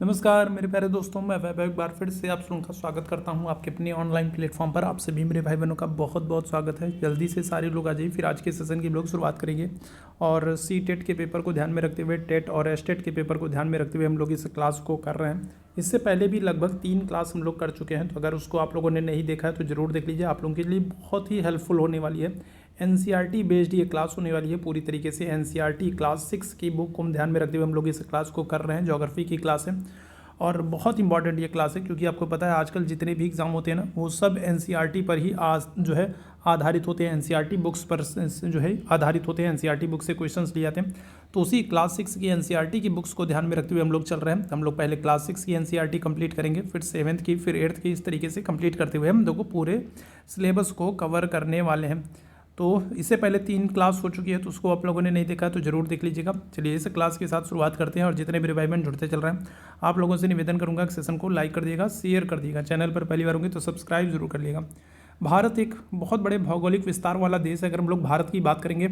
नमस्कार मेरे प्यारे दोस्तों, मैं वैभव एक बार फिर से आप लोगों का स्वागत करता हूं आपके अपने ऑनलाइन प्लेटफॉर्म पर। आप सभी मेरे भाई बहनों का बहुत बहुत स्वागत है। जल्दी से सारे लोग आ जाइए, फिर आज के सेशन की हम लोग शुरुआत करेंगे। और सी टेट के पेपर को ध्यान में रखते हुए, टेट और एस टेट के पेपर को ध्यान में रखते हुए हम लोग इस क्लास को कर रहे हैं। इससे पहले भी लगभग 3 क्लास हम लोग कर चुके हैं, तो अगर उसको आप लोगों ने नहीं देखा है तो ज़रूर देख लीजिए। आप लोगों के लिए बहुत ही हेल्पफुल होने वाली है। एनसीईआरटी बेस्ड ये क्लास होने वाली है पूरी तरीके से। एनसीईआरटी क्लास 6 की बुक को हम ध्यान में रखते हुए हम लोग इस क्लास को कर रहे हैं। ज्योग्राफी की क्लास है और बहुत इंपॉर्टेंट ये क्लास है, क्योंकि आपको पता है आजकल जितने भी एग्ज़ाम होते हैं ना, वो सब एनसीईआरटी पर ही जो है आधारित होते हैं। एनसीईआरटी बुक्स पर जो है आधारित होते हैं। एनसीईआरटी बुक से क्वेश्चंस लिए जाते हैं। तो उसी क्लास 6 की एनसीईआरटी की बुक्स को ध्यान में रखते हुए हम लोग चल रहे हैं। हम लोग पहले क्लास 6 की एनसीईआरटी कंप्लीट करेंगे, फिर 7th की, फिर 8th की, इस तरीके से कंप्लीट करते हुए हम लोग को पूरे सिलेबस को कवर करने वाले हैं। तो इससे पहले 3 क्लास हो चुकी है, तो उसको आप लोगों ने नहीं देखा तो ज़रूर देख लीजिएगा। चलिए इस क्लास के साथ शुरुआत करते हैं। और जितने मेरे भाई बहन जुड़ते चल रहे हैं, आप लोगों से निवेदन करूंगा कि सेशन को लाइक कर दिएगा, शेयर कर दिएगा। चैनल पर पहली बार होंगे तो सब्सक्राइब जरूर कर लिएगा। भारत एक बहुत बड़े भौगोलिक विस्तार वाला देश है। अगर हम लोग भारत की बात करेंगे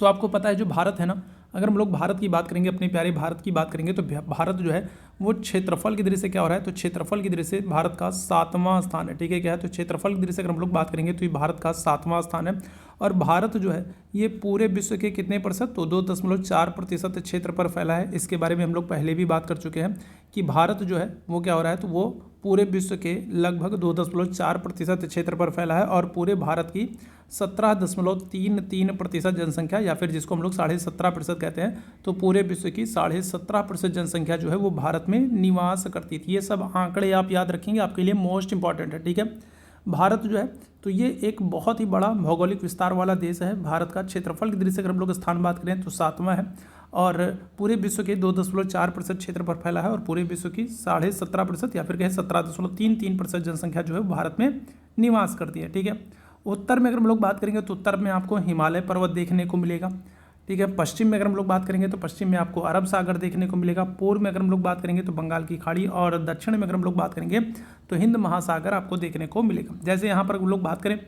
तो आपको पता है जो भारत है ना, अगर हम लोग भारत की बात करेंगे, अपने प्यारे भारत की बात करेंगे, तो भारत जो है वो क्षेत्रफल की दृष्टि से क्या हो रहा है, तो क्षेत्रफल की दृष्टि से भारत का 7वां स्थान है। ठीक है, क्या है, तो क्षेत्रफल की दृष्टि से अगर हम लोग बात करेंगे तो ये भारत का 7वां स्थान है। और भारत जो है ये पूरे विश्व के कितने प्रतिशत, तो 2.4% क्षेत्र पर फैला है। इसके बारे में हम लोग पहले भी बात कर चुके हैं कि भारत जो है वो क्या हो रहा है, तो वो पूरे विश्व के लगभग 2.4% क्षेत्र पर फैला है। और पूरे भारत की 17.33% जनसंख्या, या फिर जिसको हम लोग 17.5% कहते हैं, तो पूरे विश्व की 17.5% जनसंख्या जो है वो भारत में निवास करती थी। ये सब आंकड़े आप याद रखेंगे, आपके लिए मोस्ट इंपॉर्टेंट है। ठीक है, भारत जो है तो ये एक बहुत ही बड़ा भौगोलिक विस्तार वाला देश है। भारत का क्षेत्रफल की दृष्टि से अगर हम लोग स्थान बात करें तो 7वां है, और पूरे विश्व के 2.4% क्षेत्र पर फैला है। और पूरे विश्व की 17.5% या फिर कहें 17.33% जनसंख्या जो है भारत में निवास करती है। ठीक है, उत्तर में अगर हम लोग बात करेंगे तो उत्तर में आपको हिमालय पर्वत देखने को मिलेगा। ठीक है, पश्चिम में अगर हम लोग बात करेंगे तो पश्चिम में आपको अरब सागर देखने को मिलेगा। पूर्व में अगर हम लोग बात करेंगे तो बंगाल की खाड़ी, और दक्षिण में अगर हम लोग बात करेंगे तो हिंद महासागर आपको देखने को मिलेगा। जैसे यहाँ पर हम लोग बात करें,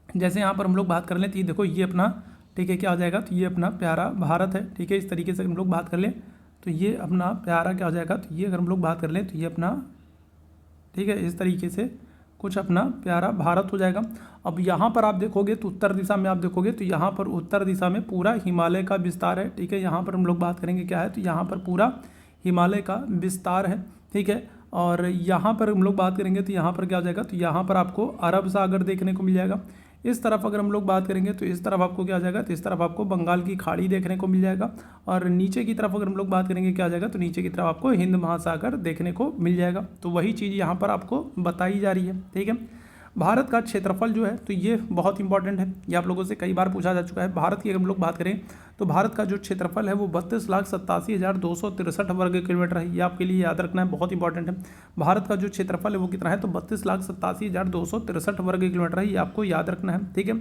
जैसे यहाँ पर हम लोग बात कर लें तो ये देखो, ये अपना, ठीक है, क्या हो जाएगा, तो ये अपना प्यारा भारत है। ठीक है, इस तरीके से हम लोग बात कर लें तो ये अपना प्यारा क्या हो जाएगा, तो ये अगर हम लोग बात कर लें तो ये अपना, ठीक है, इस तरीके से कुछ अपना प्यारा भारत हो जाएगा। अब यहाँ पर आप देखोगे तो उत्तर दिशा में आप देखोगे तो यहाँ पर उत्तर दिशा में पूरा हिमालय का विस्तार है। ठीक है, यहाँ पर हम लोग बात करेंगे क्या है, तो यहाँ पर पूरा हिमालय का विस्तार है। ठीक है, और यहाँ पर हम लोग बात करेंगे तो यहाँ पर क्या हो जाएगा, तो यहाँ पर आपको अरब सागर देखने को मिल जाएगा। इस तरफ अगर हम लोग बात करेंगे तो इस तरफ आपको क्या आ जाएगा, तो इस तरफ आपको बंगाल की खाड़ी देखने को मिल जाएगा। और नीचे की तरफ अगर हम लोग बात करेंगे क्या आ जाएगा, तो नीचे की तरफ आपको हिंद महासागर देखने को मिल जाएगा। तो वही चीज़ यहाँ पर आपको बताई जा रही है। ठीक है, भारत का क्षेत्रफल जो है तो ये बहुत इंपॉर्टेंट है, ये आप लोगों से कई बार पूछा जा चुका है। भारत की अगर हम लोग बात करें तो भारत का जो क्षेत्रफल है वो 32,87,263 वर्ग किलोमीटर है। ये आपके लिए याद रखना है, बहुत इंपॉर्टेंट है। भारत का जो क्षेत्रफल है वो कितना है, तो 32,87,263 वर्ग किलोमीटर है। ये आपको याद रखना है। ठीक है,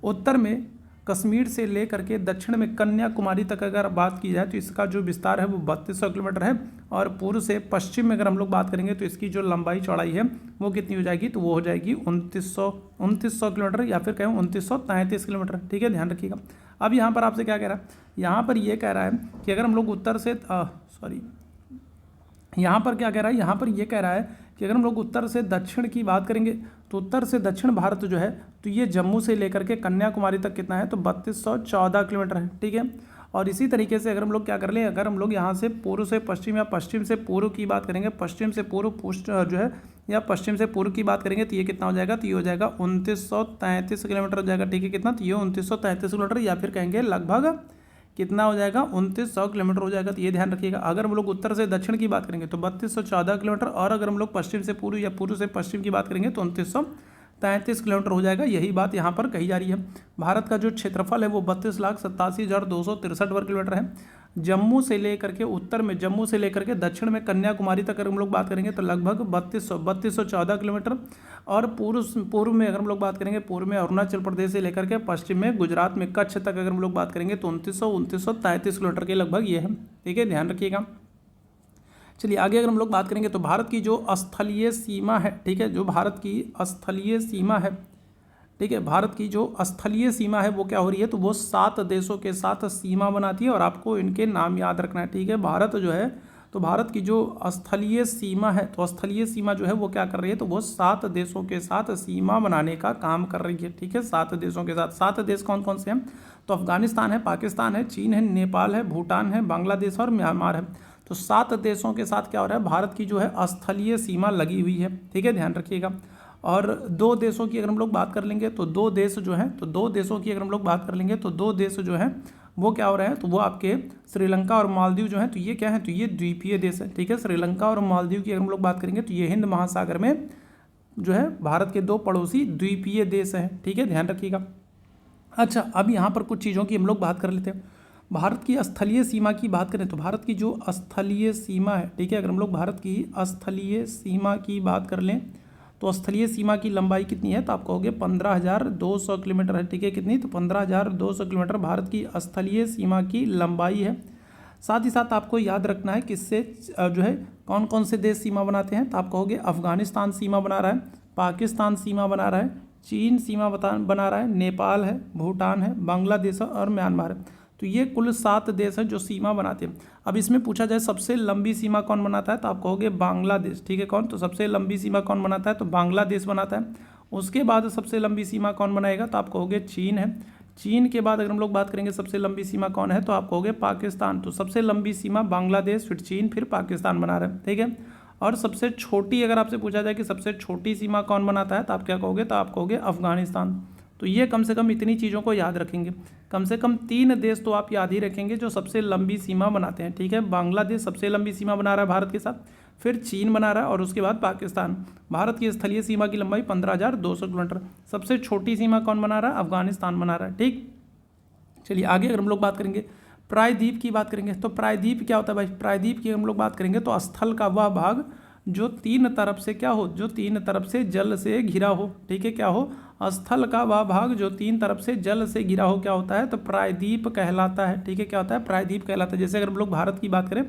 उत्तर में कश्मीर से लेकर के दक्षिण में कन्याकुमारी तक अगर बात की जाए तो इसका जो विस्तार है वो 3200 किलोमीटर है। और पूर्व से पश्चिम में अगर हम लोग बात करेंगे तो इसकी जो लंबाई चौड़ाई है वो कितनी हो जाएगी, तो वो हो जाएगी 2900 किलोमीटर, या फिर कहें 2933 किलोमीटर। ठीक है, ध्यान रखिएगा। अब यहाँ पर आपसे क्या कह रहा है, यहाँ पर ये कह रहा है कि अगर हम लोग उत्तर से यहाँ पर क्या कह रहा है, यहाँ पर ये कह रहा है कि अगर हम लोग उत्तर से दक्षिण की बात करेंगे तो उत्तर से दक्षिण भारत जो है तो ये जम्मू से लेकर के कन्याकुमारी तक कितना है, तो 3214 किलोमीटर है। ठीक है, और इसी तरीके से अगर हम लोग क्या कर लें, अगर हम लोग यहाँ से पूर्व से पश्चिम या पश्चिम से पूर्व की बात करेंगे, पश्चिम से पूर्व जो है या पश्चिम से पूर्व की बात करेंगे तो ये कितना हो जाएगा, तो ये हो जाएगा 2933 किलोमीटर हो जाएगा। ठीक है, कितना, तो ये 2933 किलोमीटर, या फिर कहेंगे लगभग कितना हो जाएगा, 2900 किलोमीटर हो जाएगा। तो ये ध्यान रखिएगा। अगर हम लोग उत्तर से दक्षिण की बात करेंगे तो 3214 किलोमीटर, और अगर हम लोग पश्चिम से पूर्व या पूर्व से पश्चिम की बात करेंगे तो 2933 किलोमीटर हो जाएगा। यही बात यहाँ पर कही जा रही है। भारत का जो क्षेत्रफल है वो 32,87,263 वर्ग किलोमीटर है। जम्मू से लेकर के उत्तर में, जम्मू से लेकर के दक्षिण में कन्याकुमारी तक अगर हम लोग बात करेंगे तो लगभग 3214 किलोमीटर। और पूर्व में अगर हम लोग बात करेंगे, पूर्व में अरुणाचल प्रदेश से लेकर के पश्चिम में गुजरात में कच्छ तक अगर हम लोग बात करेंगे तो 2933 किलोमीटर के लगभग ये है। ठीक है, ध्यान रखिएगा। चलिए आगे अगर हम लोग बात करेंगे तो भारत की जो स्थलीय सीमा है, ठीक है, जो भारत की स्थलीय सीमा है, ठीक है, भारत की जो स्थलीय सीमा है वो क्या हो रही है, तो वो 7 देशों के साथ सीमा बनाती है। और आपको इनके नाम याद रखना है। ठीक है, भारत जो है तो भारत की जो स्थलीय सीमा है, तो स्थलीय सीमा जो है वो क्या कर रही है, तो वो 7 देशों के साथ सीमा बनाने का काम कर रही है। ठीक है, 7 देशों के साथ। 7 देश कौन कौन से हैं, तो अफगानिस्तान है, पाकिस्तान है, चीन है, नेपाल है, भूटान है, बांग्लादेश और म्यांमार है। तो 7 देशों के साथ क्या हो रहा है, भारत की जो है स्थलीय सीमा लगी हुई है। ठीक है, ध्यान रखिएगा। और 2 देशों की अगर हम लोग बात कर लेंगे तो 2 देश जो हैं, तो 2 देशों की अगर हम लोग बात कर लेंगे तो 2 देश जो हैं वो क्या हो रहे हैं, तो वो आपके श्रीलंका और मालदीव जो हैं, तो ये क्या है, तो ये द्वीपीय देश है। ठीक है, श्रीलंका और मालदीव की अगर हम लोग बात करेंगे तो ये हिंद महासागर में जो है भारत के 2 पड़ोसी द्वीपीय देश हैं। ठीक है, ध्यान रखिएगा। अच्छा, अब यहाँ पर कुछ चीज़ों की हम लोग बात कर लेते हैं। भारत की स्थलीय सीमा की बात करें तो भारत की जो स्थलीय सीमा है, ठीक है, अगर हम लोग भारत की स्थलीय सीमा की बात कर लें तो स्थलीय सीमा की लंबाई कितनी है, तो आप कहोगे 15,200 किलोमीटर है। ठीक है, कितनी, तो 15,200 किलोमीटर भारत की स्थलीय सीमा की लंबाई है। साथ ही साथ आपको याद रखना है किससे जो है कौन कौन से देश सीमा बनाते हैं, तो आप कहोगे अफगानिस्तान सीमा बना रहा है, पाकिस्तान सीमा बना रहा है, चीन सीमा बना रहा है, नेपाल है, भूटान है, बांग्लादेश और म्यांमार है। तो ये कुल 7 देश हैं जो सीमा बनाते हैं। अब इसमें पूछा जाए सबसे लंबी सीमा कौन बनाता है, तो आप कहोगे बांग्लादेश। ठीक है, कौन, तो सबसे लंबी सीमा कौन बनाता है, तो बांग्लादेश बनाता है। उसके बाद सबसे लंबी सीमा कौन बनाएगा, तो आप कहोगे चीन है। चीन के बाद अगर हम लोग बात करेंगे सबसे लंबी सीमा कौन है, तो आप कहोगे पाकिस्तान। तो सबसे लंबी सीमा बांग्लादेश, फिर चीन, फिर पाकिस्तान बना रहे हैं। ठीक है, और सबसे छोटी अगर आपसे पूछा जाए कि सबसे छोटी सीमा कौन बनाता है, तो आप क्या कहोगे, तो आप कहोगे अफगानिस्तान। तो ये कम से कम इतनी चीज़ों को याद रखेंगे। कम से कम 3 देश तो आप याद ही रखेंगे जो सबसे लंबी सीमा बनाते हैं। ठीक है, बांग्लादेश सबसे लंबी सीमा बना रहा है भारत के साथ, फिर चीन बना रहा है और उसके बाद पाकिस्तान। भारत की स्थलीय सीमा की लंबाई 15,200 किलोमीटर। सबसे छोटी सीमा कौन बना रहा है, अफगानिस्तान बना रहा है। ठीक, चलिए आगे अगर हम लोग बात करेंगे प्रायद्वीप की बात करेंगे, तो प्रायद्वीप क्या होता है भाई, प्रायद्वीप की हम लोग बात करेंगे तो स्थल का वह भाग जो 3 तरफ से क्या हो, जो 3 तरफ से जल से घिरा हो। ठीक है, क्या हो, स्थल का वह भाग जो 3 तरफ से जल से घिरा हो क्या होता है, तो प्रायद्वीप कहलाता है। ठीक है, क्या होता है, प्रायद्वीप कहलाता है। जैसे अगर हम लोग भारत की बात करें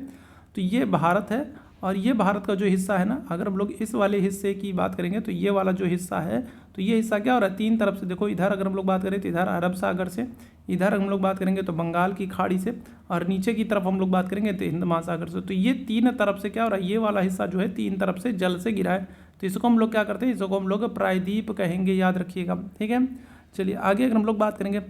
तो ये भारत है, और ये भारत का जो हिस्सा है ना, अगर हम लोग इस वाले हिस्से की बात करेंगे तो ये वाला जो हिस्सा है, तो ये हिस्सा क्या हो रहा है, 3 तरफ से देखो, इधर अगर हम लोग बात करें तो इधर अरब सागर से, इधर हम लोग बात करेंगे तो बंगाल की खाड़ी से, और नीचे की तरफ हम लोग बात करेंगे तो हिंद महासागर से। तो ये 3 तरफ से क्या हो रहा है, ये वाला हिस्सा जो है 3 तरफ से जल से घिरा है। तो इसको हम लोग क्या करते हैं, इसको हम लोग प्रायद्वीप कहेंगे, याद रखिएगा। ठीक है, चलिए आगे अगर हम लोग बात करेंगे,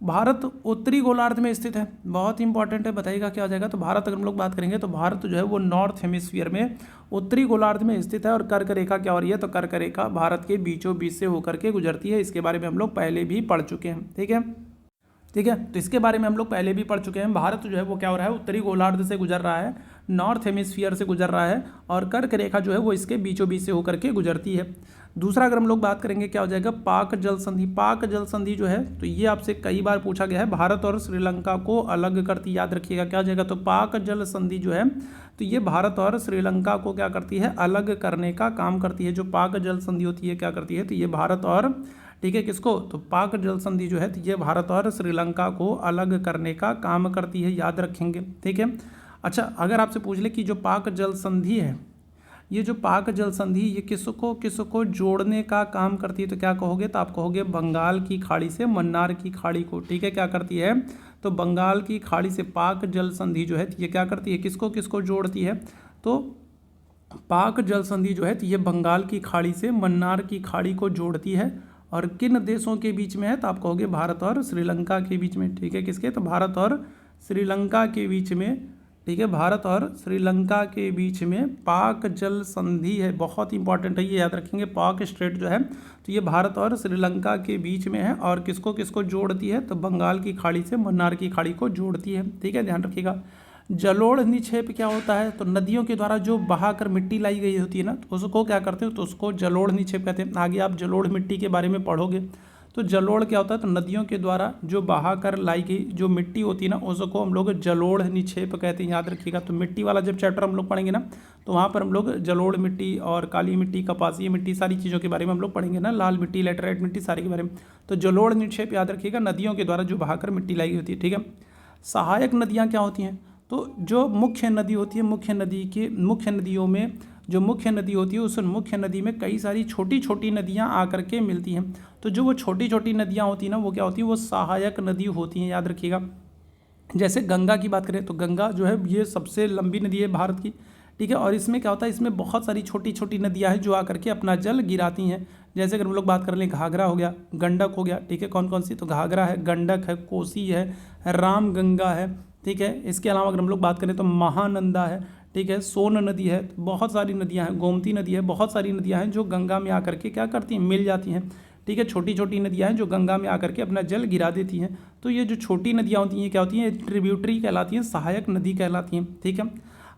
भारत उत्तरी गोलार्ध में स्थित है, बहुत ही इंपॉर्टेंट है, बताइएगा क्या हो जाएगा। तो भारत अगर हम लोग बात करेंगे तो भारत जो है वो नॉर्थ हेमिस्फीयर में उत्तरी गोलार्ध में स्थित है। और कर्क रेखा क्या हो रही है, तो कर्क रेखा भारत के बीचों बीच से होकर के गुजरती है। इसके बारे में हम लोग पहले भी पढ़ चुके हैं। ठीक है, ठीक है, तो इसके बारे में हम लोग पहले भी पढ़ चुके हैं। भारत जो है वो क्या हो रहा है, उत्तरी गोलार्ध से गुजर रहा है, नॉर्थ हेमिस्फीयर से गुजर रहा है, और कर्क रेखा जो है वो इसके बीचों बीच से होकर के गुजरती है। दूसरा अगर हम लोग बात करेंगे क्या हो जाएगा, पाक जल संधि। पाक जल संधि जो है तो ये आपसे कई बार पूछा गया है, भारत और श्रीलंका को अलग करती, याद रखिएगा क्या हो जाएगा, तो पाक जल संधि जो है तो ये भारत और श्रीलंका को क्या करती है, अलग करने का काम करती है। जो पाक जल संधि होती है क्या करती है, तो ये भारत और, ठीक है, किसको, तो पाक जल संधि जो है तो ये भारत और श्रीलंका को अलग करने का काम करती है, याद रखेंगे। ठीक है, अच्छा अगर आपसे पूछ ले कि जो पाक जल संधि है, ये जो पाक जल संधि ये किसको जोड़ने का काम करती है, तो क्या कहोगे, तो आप कहोगे बंगाल की खाड़ी से मन्नार की खाड़ी को। ठीक है, क्या करती है, तो बंगाल की खाड़ी से पाक जल संधि जो है ये क्या करती है, किसको जोड़ती है, तो पाक जल संधि जो है तो ये बंगाल की खाड़ी से मन्नार की खाड़ी को जोड़ती है। और किन देशों के बीच में है, तो आप कहोगे भारत और श्रीलंका के बीच में। ठीक है, किसके, तो भारत और श्रीलंका के बीच में। ठीक है, भारत और श्रीलंका के बीच में पाक जल संधि है, बहुत इंपॉर्टेंट है, ये याद रखेंगे। पाक स्ट्रेट जो है तो ये भारत और श्रीलंका के बीच में है, और किसको जोड़ती है, तो बंगाल की खाड़ी से मन्नार की खाड़ी को जोड़ती है। ठीक है, ध्यान रखिएगा। जलोढ़ निक्षेप क्या होता है, तो नदियों के द्वारा जो बहाकर मिट्टी लाई गई होती है ना, तो उसको क्या करते हो, तो उसको जलोढ़ निक्षेप कहते हैं। आगे आप जलोढ़ मिट्टी के बारे में पढ़ोगे तो जलोढ़ क्या होता है, तो नदियों के द्वारा जो बहाकर लाई गई जो मिट्टी होती है ना, उसको हम लोग जलोढ़ निक्षेप कहते हैं, याद रखिएगा। तो मिट्टी वाला जब चैप्टर हम लोग पढ़ेंगे ना, तो वहाँ पर हम लोग जलोढ़ मिट्टी और काली मिट्टी, कपासीय मिट्टी, सारी चीज़ों के बारे में हम लोग पढ़ेंगे ना, लाल मिट्टी, लेटराइट मिट्टी, सारे के बारे में। तो जलोढ़ निक्षेप याद रखिएगा, नदियों के द्वारा जो बहाकर मिट्टी लाई होती है। ठीक है, सहायक नदियाँ क्या होती हैं, तो जो मुख्य नदी होती है, मुख्य नदियों में जो मुख्य नदी होती है, उस मुख्य नदी में कई सारी छोटी छोटी नदियाँ आकर के मिलती हैं। तो जो वो छोटी छोटी नदियाँ होती हैं ना, वो क्या होती है, वो सहायक नदी होती हैं, याद रखिएगा। जैसे गंगा की बात करें तो गंगा जो है ये सबसे लंबी नदी है भारत की, ठीक है। और इसमें क्या होता है, इसमें बहुत सारी छोटी छोटी नदियाँ हैं जो आकर के अपना जल गिराती हैं। जैसे अगर हम लोग बात कर लें, घाघरा हो गया, गंडक हो गया, ठीक है। कौन कौन सी, तो घाघरा है, गंडक है, कोसी है, रामगंगा है, ठीक है। इसके अलावा अगर हम लोग बात करें तो महानंदा है, ठीक है, सोन नदी है, तो बहुत सारी नदियाँ हैं, गोमती नदी है, बहुत सारी नदियाँ हैं जो गंगा में आकर के क्या करती हैं, मिल जाती हैं, ठीक है। छोटी छोटी नदियाँ हैं जो गंगा में आकर के अपना जल गिरा देती हैं। तो ये जो छोटी नदियाँ होती हैं क्या होती हैं, ट्रिब्यूटरी कहलाती हैं, सहायक नदी कहलाती हैं, ठीक है।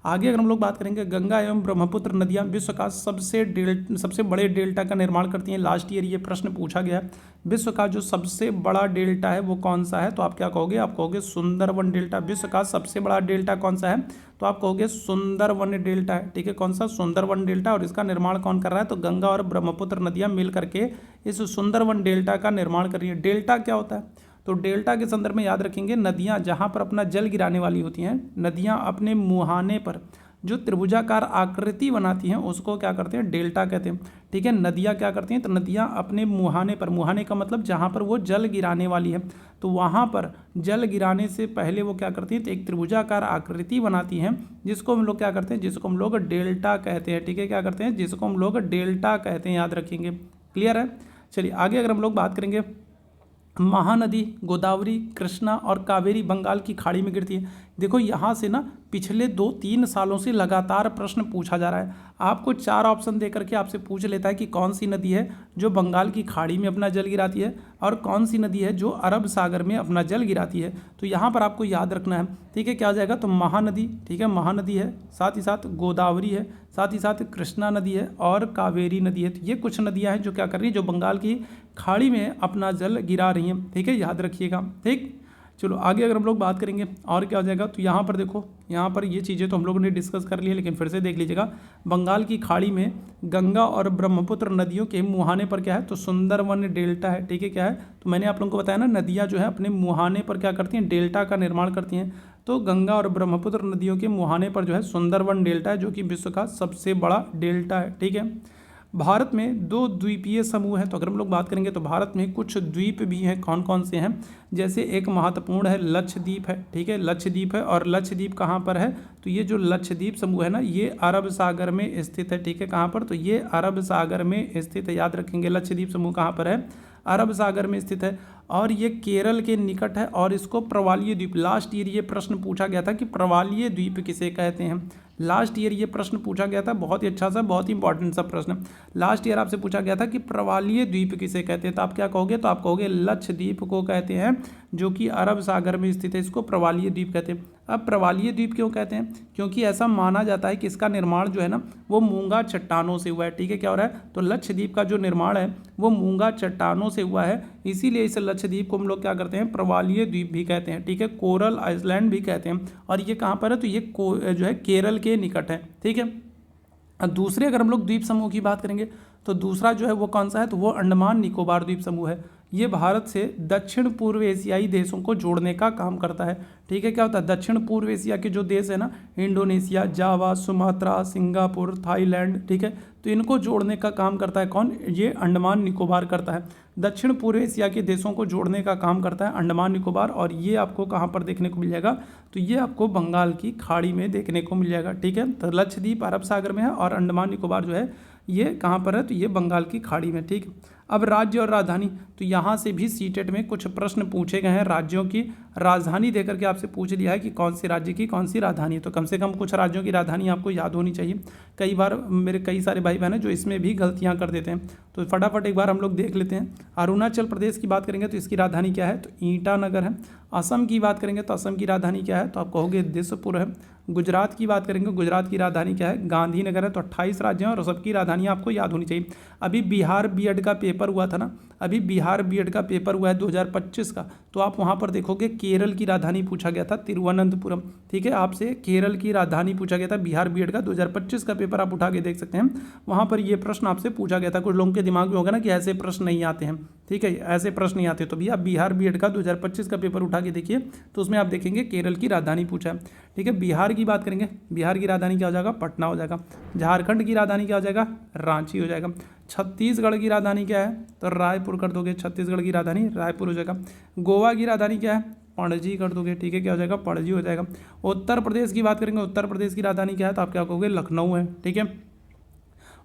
आगे अगर हम लोग बात करेंगे, गंगा एवं ब्रह्मपुत्र नदियाँ विश्व का सबसे बड़े डेल्टा का निर्माण करती हैं। लास्ट ईयर ये प्रश्न पूछा गया है, विश्व का जो सबसे बड़ा डेल्टा है वो कौन सा है, तो आप क्या कहोगे, आप कहोगे सुंदरवन डेल्टा। विश्व का सबसे बड़ा डेल्टा कौन सा है, तो आप कहोगे सुंदरवन डेल्टा है, ठीक है। कौन सा, सुंदरवन डेल्टा। और इसका निर्माण कौन कर रहा है, तो गंगा और ब्रह्मपुत्र नदियाँ मिल करके इस सुंदरवन डेल्टा का निर्माण कर रही है। डेल्टा क्या होता है, तो डेल्टा के संदर्भ में याद रखेंगे, नदियाँ जहाँ पर अपना जल गिराने वाली होती हैं, नदियाँ अपने मुहाने पर जो त्रिभुजाकार आकृति बनाती हैं उसको क्या करते हैं, डेल्टा कहते हैं, ठीक है। नदियाँ क्या करती हैं, तो नदियाँ अपने मुहाने पर, मुहाने का मतलब जहाँ पर वो जल गिराने वाली है, तो वहाँ पर जल गिराने से पहले वो क्या करती हैं, तो एक त्रिभुजाकार आकृति बनाती हैं, जिसको हम लोग क्या करते हैं, जिसको हम लोग डेल्टा कहते हैं, ठीक है। क्या करते हैं, जिसको हम लोग डेल्टा कहते हैं, याद रखेंगे। क्लियर है। चलिए आगे अगर हम लोग बात करेंगे, महानदी गोदावरी, कृष्णा और कावेरी बंगाल की खाड़ी में गिरती है। देखो यहाँ से ना पिछले 2-3 सालों से लगातार प्रश्न पूछा जा रहा है। आपको 4 ऑप्शन दे करके आपसे पूछ लेता है कि कौन सी नदी है जो बंगाल की खाड़ी में अपना जल गिराती है और कौन सी नदी है जो अरब सागर में अपना जल गिराती है। तो यहाँ पर आपको याद रखना है, ठीक है। क्या हो जाएगा, तो महानदी, ठीक है, महानदी है, साथ ही साथ गोदावरी है, साथ ही साथ कृष्णा नदी है और कावेरी नदी है। तो ये कुछ नदियाँ हैं जो क्या कर रही है, जो बंगाल की खाड़ी में अपना जल गिरा रही हैं, ठीक है, याद रखिएगा, ठीक। चलो आगे अगर हम लोग बात करेंगे और क्या हो जाएगा, तो यहाँ पर देखो, यहाँ पर ये चीज़ें तो हम लोगों ने डिस्कस कर ली है, लेकिन फिर से देख लीजिएगा। बंगाल की खाड़ी में गंगा और ब्रह्मपुत्र नदियों के मुहाने पर क्या है, तो सुंदरवन डेल्टा है, ठीक है। क्या है, तो मैंने आप लोगों को बताया ना, नदियाँ जो है अपने मुहाने पर क्या करती हैं, डेल्टा का निर्माण करती हैं। तो गंगा और ब्रह्मपुत्र नदियों के मुहाने पर जो है सुंदरवन डेल्टा है, जो कि विश्व का सबसे बड़ा डेल्टा है, ठीक है। भारत में 2 द्वीपीय समूह हैं। तो अगर हम लोग बात करेंगे तो भारत में कुछ द्वीप भी हैं, कौन कौन से हैं, जैसे एक महत्वपूर्ण है लक्षद्वीप है, ठीक है, लक्षद्वीप है। और लक्षद्वीप कहाँ पर है, तो ये जो लक्षद्वीप समूह है ना, ये अरब सागर में स्थित है, ठीक है। कहाँ पर, तो ये अरब सागर में स्थित है, याद रखेंगे। लक्षद्वीप समूह कहाँ पर है, अरब सागर में स्थित है और ये केरल के निकट है और इसको प्रवालीय द्वीप, लास्ट ईयर ये प्रश्न पूछा गया था कि प्रवालीय द्वीप किसे कहते हैं। लास्ट ईयर ये प्रश्न पूछा गया था, बहुत ही अच्छा सा, बहुत ही इंपॉर्टेंट सा प्रश्न। लास्ट ईयर आपसे पूछा गया था कि प्रवालीय द्वीप किसे कहते हैं, तो आप क्या कहोगे, तो आप कहोगे लक्षद्वीप को कहते हैं, जो कि अरब सागर में स्थित है, इसको प्रवालीय द्वीप कहते हैं। अब प्रवालीय द्वीप क्यों कहते हैं, क्योंकि ऐसा माना जाता है कि इसका निर्माण जो है ना वो मूंगा चट्टानों से हुआ है, ठीक है। क्या हो रहा है, तो लक्षद्वीप का जो निर्माण है वो मूंगा चट्टानों से हुआ है, इसीलिए इस लक्षद्वीप को हम लोग क्या करते हैं, प्रवालीय द्वीप भी कहते हैं, ठीक है, कोरल आइसलैंड भी कहते हैं। और ये कहाँ पर है, तो ये जो है केरल के निकट है, ठीक है। दूसरे अगर हम लोग द्वीप समूह की बात करेंगे तो दूसरा जो है वो कौन सा है, तो वो अंडमान निकोबार द्वीप समूह है। ये भारत से दक्षिण पूर्व एशियाई देशों को जोड़ने का काम करता है, ठीक है। क्या होता है, दक्षिण पूर्व एशिया के जो देश है ना, इंडोनेशिया, जावा, सुमात्रा, सिंगापुर, थाईलैंड, ठीक है, तो इनको जोड़ने का काम करता है कौन, ये अंडमान निकोबार करता है। दक्षिण पूर्व एशिया के देशों को जोड़ने का काम करता है अंडमान निकोबार। और ये आपको कहाँ पर देखने को मिल जाएगा, तो ये आपको बंगाल की खाड़ी में देखने को मिल जाएगा, ठीक है। तो लक्षद्वीप अरब सागर में है और अंडमान निकोबार जो है ये कहाँ पर है, तो ये बंगाल की खाड़ी में, ठीक। अब राज्य और राजधानी, तो यहाँ से भी सीटेट में कुछ प्रश्न पूछे गए हैं। राज्यों की राजधानी देकर के आपसे पूछ लिया है कि कौन सी राज्य की कौन सी राजधानी है, तो कम से कम कुछ राज्यों की राजधानी आपको याद होनी चाहिए। कई बार मेरे कई सारे भाई बहन हैं जो इसमें भी गलतियाँ कर देते हैं, तो फटाफट एक बार हम लोग देख लेते हैं। अरुणाचल प्रदेश की बात करेंगे तो इसकी राजधानी क्या है, तो ईटानगर है। असम की बात करेंगे तो असम की राजधानी क्या है, तो आप कहोगे दिसपुर है। गुजरात की बात करेंगे, गुजरात की राजधानी क्या है, गांधीनगर है। तो 28 राज्य हैं और सबकी राजधानी आपको याद होनी चाहिए। अभी बिहार बीएड का पेपर हुआ था ना, अभी बिहार बीएड का पेपर हुआ है 2025 का, तो आप वहाँ पर देखोगे केरल की राजधानी पूछा गया था तिरुवनंतपुरम, ठीक है। आपसे केरल की राजधानी पूछा गया था बिहार बीएड का 2025 का पेपर आप उठा के देख सकते हैं, वहाँ पर ये प्रश्न आपसे पूछा गया था। कुछ लोगों के दिमाग में होगा ना कि ऐसे प्रश्न नहीं आते हैं, ठीक है, ऐसे प्रश्न नहीं आते, तो भी आप बिहार बीएड का 2025 का पेपर उठा के देखिए तो उसमें आप देखेंगे केरल की राजधानी पूछा है, ठीक है। बिहार की बात करेंगे, बिहार की राजधानी क्या हो जाएगा, पटना हो जाएगा। झारखंड की राजधानी क्या हो जाएगा, रांची हो जाएगा। छत्तीसगढ़ की राजधानी क्या है, तो रायपुर कर दोगे, छत्तीसगढ़ की राजधानी रायपुर हो जाएगा। गोवा की राजधानी क्या है, पणजी कर दोगे, ठीक है, क्या हो जाएगा, पणजी हो जाएगा। उत्तर प्रदेश की बात करेंगे, उत्तर प्रदेश की राजधानी क्या है, तो आप क्या कहोगे, लखनऊ है, ठीक है।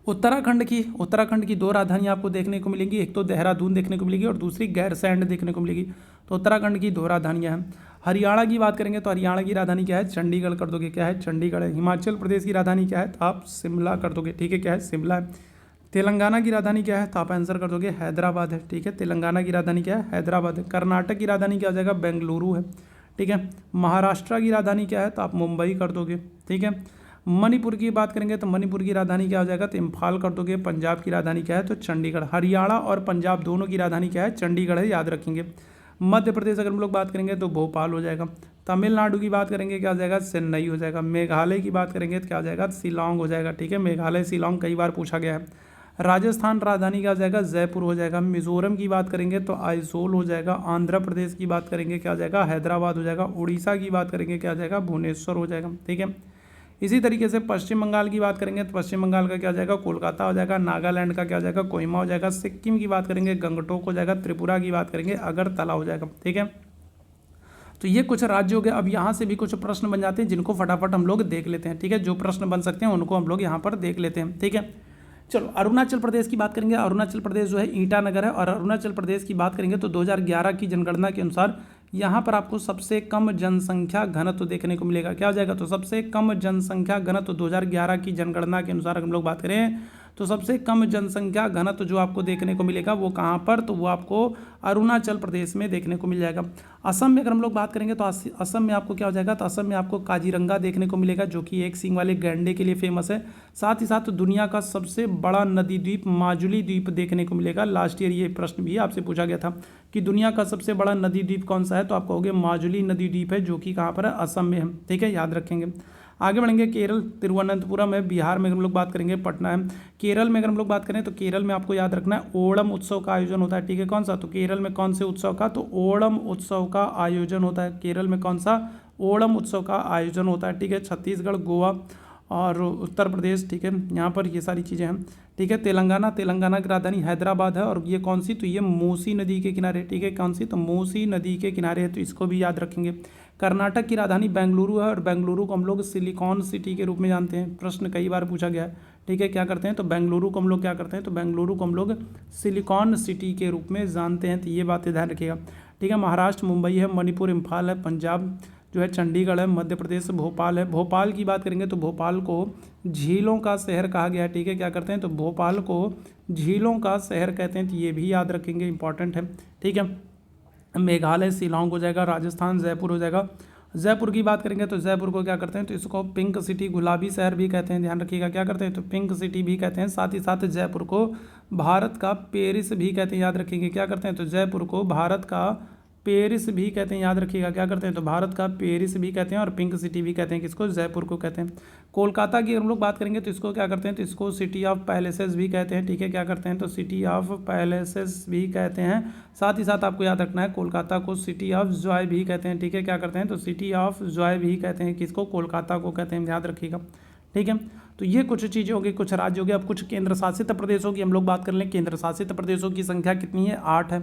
उत्तराखंड की दो राजधानियाँ आपको देखने को मिलेंगी, एक तो देहरादून देखने को मिलेगी और दूसरी गैरसैंण देखने को मिलेगी। तो उत्तराखंड की दो राजधानियाँ हैं। हरियाणा की बात करेंगे तो हरियाणा की राजधानी क्या है, चंडीगढ़ कर दोगे, क्या है, चंडीगढ़ है। हिमाचल प्रदेश की राजधानी क्या है, तो आप शिमला कर दोगे, ठीक है, क्या है, शिमला है। तेलंगाना की राजधानी क्या है, तो आप आंसर कर दोगे हैदराबाद है, ठीक है, तेलंगाना की राजधानी क्या है, हैदराबाद है। कर्नाटक की राजधानी क्या हो जाएगा, बेंगलुरु है, ठीक है। महाराष्ट्र की राजधानी क्या है, तो आप मुंबई कर दोगे, ठीक है। मणिपुर की बात करेंगे तो मणिपुर की राजधानी क्या हो जाएगा, तो इम्फाल कर दोगे। पंजाब की राजधानी क्या है, तो चंडीगढ़। हरियाणा और पंजाब दोनों की राजधानी क्या है, चंडीगढ़ है, याद रखेंगे। मध्य प्रदेश अगर हम लोग बात करेंगे तो भोपाल हो जाएगा। तमिलनाडु की बात करेंगे क्या हो जाएगा, चेन्नई हो जाएगा। मेघालय की बात करेंगे तो क्या हो जाएगा, शिलांग हो जाएगा, ठीक है, मेघालय शिलांग कई बार पूछा गया है। राजस्थान राजधानी क्या हो जाएगा, जयपुर हो जाएगा। मिजोरम की बात करेंगे तो आइजोल हो जाएगा। आंध्र प्रदेश की बात करेंगे क्या हो जाएगा, हैदराबाद हो जाएगा। उड़ीसा की बात करेंगे क्या हो जाएगा, भुवनेश्वर हो जाएगा, ठीक है। इसी तरीके से पश्चिम बंगाल की बात करेंगे तो पश्चिम बंगाल का क्या हो जाएगा, कोलकाता हो जाएगा। नागालैंड का क्या हो जाएगा, कोहिमा हो जाएगा। सिक्किम की बात करेंगे गंगटोक हो जाएगा। त्रिपुरा की बात करेंगे अगरतला हो जाएगा, ठीक है। तो ये कुछ राज्य हो गए। अब यहाँ से भी कुछ प्रश्न बन जाते हैं जिनको फटाफट हम लोग देख लेते हैं, ठीक है। जो प्रश्न बन सकते हैं उनको हम लोग यहाँ पर देख लेते हैं, ठीक है। चलो अरुणाचल प्रदेश की बात करेंगे। अरुणाचल प्रदेश जो है ईटानगर है। और अरुणाचल प्रदेश की बात करेंगे तो 2011 की जनगणना के अनुसार यहाँ पर आपको सबसे कम जनसंख्या घनत्व देखने को मिलेगा। क्या हो जाएगा, तो सबसे कम जनसंख्या घनत्व 2011 की जनगणना के अनुसार हम लोग बात करें तो सबसे कम जनसंख्या घनत्व जो आपको देखने को मिलेगा वो कहाँ पर, तो वो आपको अरुणाचल प्रदेश में देखने को मिल जाएगा। असम में अगर हम लोग बात करेंगे तो असम में आपको क्या हो जाएगा, तो असम में आपको काजीरंगा देखने को मिलेगा जो कि एक सींग वाले गैंडे के लिए फेमस है। साथ ही साथ दुनिया का सबसे बड़ा नदी द्वीप माजुली द्वीप देखने को मिलेगा। लास्ट ईयर ये प्रश्न भी आपसे पूछा गया था कि दुनिया का सबसे बड़ा नदी द्वीप कौन सा है, तो आप कहोगे माजुली नदी द्वीप है जो कि कहाँ पर है, असम में है, ठीक है, याद रखेंगे। आगे बढ़ेंगे। केरल तिरुवनंतपुरम है। बिहार में हम लोग बात करेंगे पटना है। केरल में अगर हम लोग बात करें तो केरल में आपको याद रखना है ओणम उत्सव का आयोजन होता है, ठीक है। कौन सा, तो केरल में कौन से उत्सव का, तो ओणम उत्सव का आयोजन होता है। केरल में कौन सा, ओणम उत्सव का आयोजन होता है, ठीक है। छत्तीसगढ़, गोवा और उत्तर प्रदेश, ठीक है, यहाँ पर ये सारी चीज़ें हैं, ठीक है। तेलंगाना की राजधानी हैदराबाद है। और ये कौन सी, तो ये मूसी नदी के किनारे, ठीक है, कौन सी, तो मूसी नदी के किनारे है, तो इसको भी याद रखेंगे। कर्नाटक की राजधानी बेंगलुरु है। और बेंगलुरु को हम लोग सिलिकॉन सिटी के रूप में जानते हैं, प्रश्न कई बार पूछा गया है, ठीक है। क्या करते हैं, तो बेंगलुरु को हम लोग क्या करते हैं, तो बेंगलुरु को हम लोग सिलिकॉन सिटी के रूप में जानते हैं, तो ये बातें ध्यान रखिएगा, ठीक है। महाराष्ट्र मुंबई है। मणिपुर इम्फाल है। पंजाब जो है चंडीगढ़ है। मध्य प्रदेश भोपाल है। भोपाल की बात करेंगे तो भोपाल को झीलों का शहर कहा गया है, ठीक है। क्या करते हैं, तो भोपाल को झीलों का शहर कहते हैं, तो ये भी याद रखेंगे, इंपॉर्टेंट है, ठीक है। मेघालय शिलांग हो जाएगा। राजस्थान जयपुर हो जाएगा। जयपुर की बात करेंगे तो जयपुर को क्या करते हैं, तो इसको पिंक सिटी, गुलाबी शहर भी कहते हैं, ध्यान रखिएगा, क्या करते हैं, तो पिंक सिटी भी कहते हैं। साथ ही साथ जयपुर को भारत का पेरिस भी कहते हैं, याद रखेंगे, क्या करते हैं, तो जयपुर को भारत का पेरिस भी कहते हैं, याद रखिएगा, क्या करते हैं, तो भारत का पेरिस भी कहते हैं और पिंक सिटी भी कहते हैं, किसको, जयपुर को कहते हैं। कोलकाता की हम लोग बात करेंगे तो इसको क्या करते हैं, तो इसको सिटी ऑफ पैलेसेस भी कहते हैं, ठीक है। क्या करते हैं, तो सिटी ऑफ पैलेसेस भी कहते हैं। साथ ही साथ आपको याद रखना है कोलकाता को सिटी ऑफ जॉय भी कहते हैं, ठीक है। क्या करते हैं, तो सिटी ऑफ जॉय भी कहते हैं, किसको, कोलकाता को कहते हैं, याद रखिएगा, ठीक है। तो ये कुछ चीज़ें होगी, कुछ राज्य हो गए। अब कुछ केंद्र शासित प्रदेशों की हम लोग बात कर लें। केंद्र शासित प्रदेशों की संख्या कितनी है, 8 है,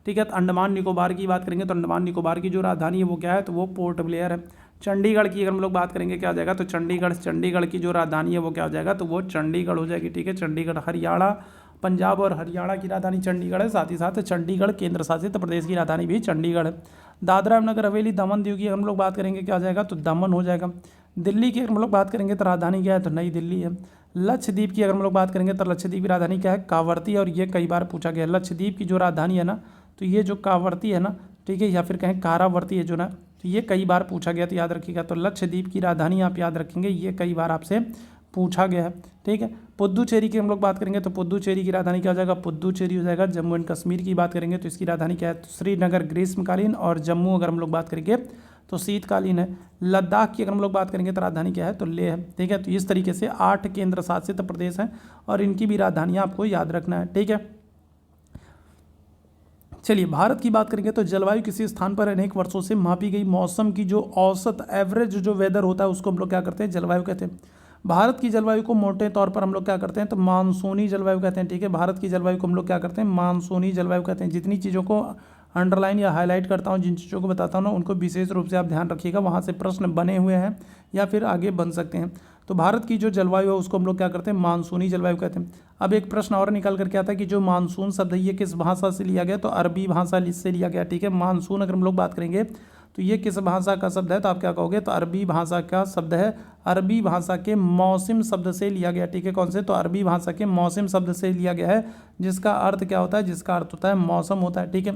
ठीक है। तो अंडमान निकोबार की बात करेंगे तो अंडमान निकोबार की जो राजधानी है वो क्या है, तो वो पोर्ट ब्लेयर है। चंडीगढ़ की अगर हम लोग बात करेंगे क्या हो जाएगा, तो चंडीगढ़ की जो राजधानी है वो क्या हो जाएगा, तो वो चंडीगढ़ हो जाएगी, ठीक है। चंडीगढ़। हरियाणा, पंजाब और हरियाणा की राजधानी चंडीगढ़ है। साथ ही साथ चंडीगढ़ केंद्र शासित प्रदेश की राजधानी भी चंडीगढ़ है। दादरा नगर हवेली, दमन दीव की हम लोग बात करेंगे क्या हो जाएगा, तो दमन हो जाएगा। दिल्ली की अगर हम लोग बात करेंगे तो राजधानी क्या है, तो नई दिल्ली है। लक्षद्वीप की अगर हम लोग बात करेंगे तो लक्षद्वीप की राजधानी क्या है, कावरती। और ये कई बार पूछा गया, लक्षद्वीप की जो राजधानी है ना, तो ये जो कावरती है ना, ठीक है, या फिर कहें कारावर्ती है जो ना, तो ये कई बार पूछा गया, तो याद रखिएगा। तो लक्षद्वीप की राजधानी आप याद रखेंगे, ये कई बार आपसे पूछा गया है, ठीक है। पुद्दुचेरी की हम लोग बात करेंगे तो पुद्दुचेरी की राजधानी क्या हो जाएगा, पुद्दुचेरी हो जाएगा। जम्मू एंड कश्मीर की बात करेंगे तो इसकी राजधानी क्या है, तो श्रीनगर ग्रीष्मकालीन। और जम्मू अगर हम लोग बात करेंगे तो शीतकालीन है। लद्दाख की अगर हम लोग बात करेंगे तो राजधानी क्या है, तो लेह है, ठीक है। तो इस तरीके से 8 केंद्र शासित प्रदेश हैं और इनकी भी राजधानियाँ आपको याद रखना है, ठीक है। चलिए भारत की बात करेंगे तो जलवायु किसी स्थान पर अनेक वर्षों से मापी गई मौसम की जो औसत एवरेज जो वेदर होता है उसको हम लोग क्या करते हैं, जलवायु कहते हैं। भारत की जलवायु को मोटे तौर पर हम लोग क्या करते हैं, तो मानसूनी जलवायु कहते हैं, ठीक है। भारत की जलवायु को हम लोग क्या करते हैं, मानसूनी जलवायु कहते हैं। जितनी चीज़ों को अंडरलाइन या हाईलाइट करता हूँ, जिन चीज़ों को बताता हूँ ना उनको विशेष रूप से आप ध्यान रखिएगा, वहाँ से प्रश्न बने हुए हैं या फिर आगे बन सकते हैं। तो भारत की जो जलवायु है उसको हम लोग क्या करते हैं, मानसूनी जलवायु कहते हैं। अब एक प्रश्न और निकल करके आता है कि जो मानसून शब्द है ये किस भाषा से लिया गया, तो अरबी भाषा से लिया गया, ठीक है। मानसून अगर हम लोग बात करेंगे तो ये किस भाषा का शब्द है, तो आप क्या कहोगे, तो अरबी भाषा का शब्द है, अरबी भाषा के मौसम शब्द से लिया गया, ठीक है। कौन से, तो अरबी भाषा के मौसम शब्द से लिया गया है, जिसका अर्थ क्या होता है, जिसका अर्थ होता है मौसम होता है, ठीक है।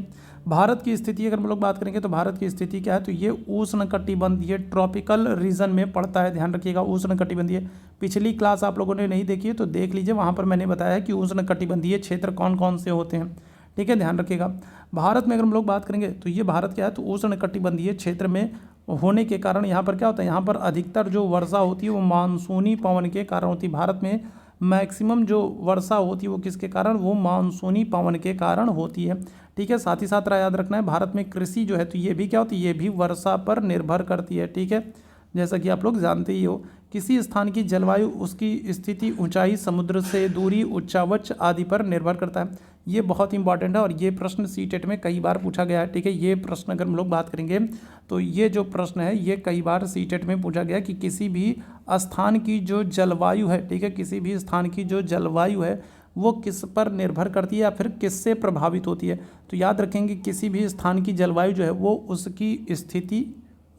भारत की स्थिति अगर हम लोग बात करेंगे तो भारत की स्थिति क्या है, तो ये उष्णकटिबंधीय ट्रॉपिकल रीजन में पड़ता है, ध्यान रखिएगा उष्णकटिबंधीय। पिछली क्लास आप लोगों ने नहीं देखी है तो देख लीजिए, वहाँ पर मैंने बताया है कि उष्णकटिबंधीय क्षेत्र कौन कौन से होते हैं, ठीक है, ध्यान रखिएगा। भारत में अगर हम लोग बात करेंगे तो ये भारत क्या है, तो उष्णकटिबंधीय क्षेत्र में होने के कारण यहाँ पर क्या होता है, यहाँ पर अधिकतर जो वर्षा होती है वो मानसूनी पवन के कारण होती है। भारत में मैक्सिमम जो वर्षा होती है वो किसके कारण, वो मानसूनी पवन के कारण होती है, ठीक है। साथ ही साथ याद रखना है, भारत में कृषि जो है तो ये भी क्या होती है, ये भी वर्षा पर निर्भर करती है, ठीक है। जैसा कि आप लोग जानते ही हो, किसी स्थान की जलवायु उसकी स्थिति, ऊंचाई, समुद्र से दूरी, उच्चावच आदि पर निर्भर करता है। ये बहुत इंपॉर्टेंट है और ये प्रश्न सीटेट में कई बार पूछा गया है, ठीक है। ये प्रश्न अगर हम लोग बात करेंगे तो ये जो प्रश्न है ये कई बार सीटेट में पूछा गया कि किसी भी स्थान की जो जलवायु है, ठीक है, किसी भी स्थान की जो जलवायु है वो किस पर निर्भर करती है या फिर किससे प्रभावित होती है। तो याद रखेंगे किसी भी स्थान की जलवायु जो है वो उसकी स्थिति,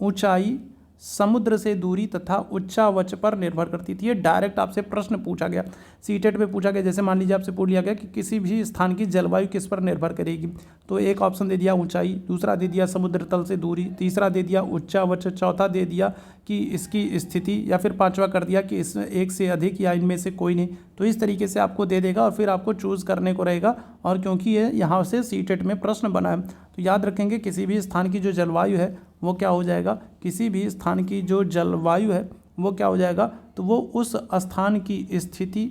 ऊंचाई, समुद्र से दूरी तथा उच्चावच पर निर्भर करती थी। ये डायरेक्ट आपसे प्रश्न पूछा गया, सीटेट में पूछा गया। जैसे मान लीजिए आपसे पूछ लिया गया कि किसी भी स्थान की जलवायु किस पर निर्भर करेगी, तो एक ऑप्शन दे दिया ऊंचाई, दूसरा दे दिया समुद्र तल से दूरी, तीसरा दे दिया उच्चावच, चौथा दे दिया कि इसकी स्थिति, या फिर पांचवा कर दिया कि इसमें एक से अधिक या इनमें से कोई नहीं। तो इस तरीके से आपको दे देगा और फिर आपको चूज़ करने को रहेगा। और क्योंकि ये यहाँ से सीटेट में प्रश्न बना है तो याद रखेंगे किसी भी स्थान की जो जलवायु है वो क्या हो जाएगा, किसी भी स्थान की जो जलवायु है वो क्या हो जाएगा, तो वो उस स्थान की स्थिति,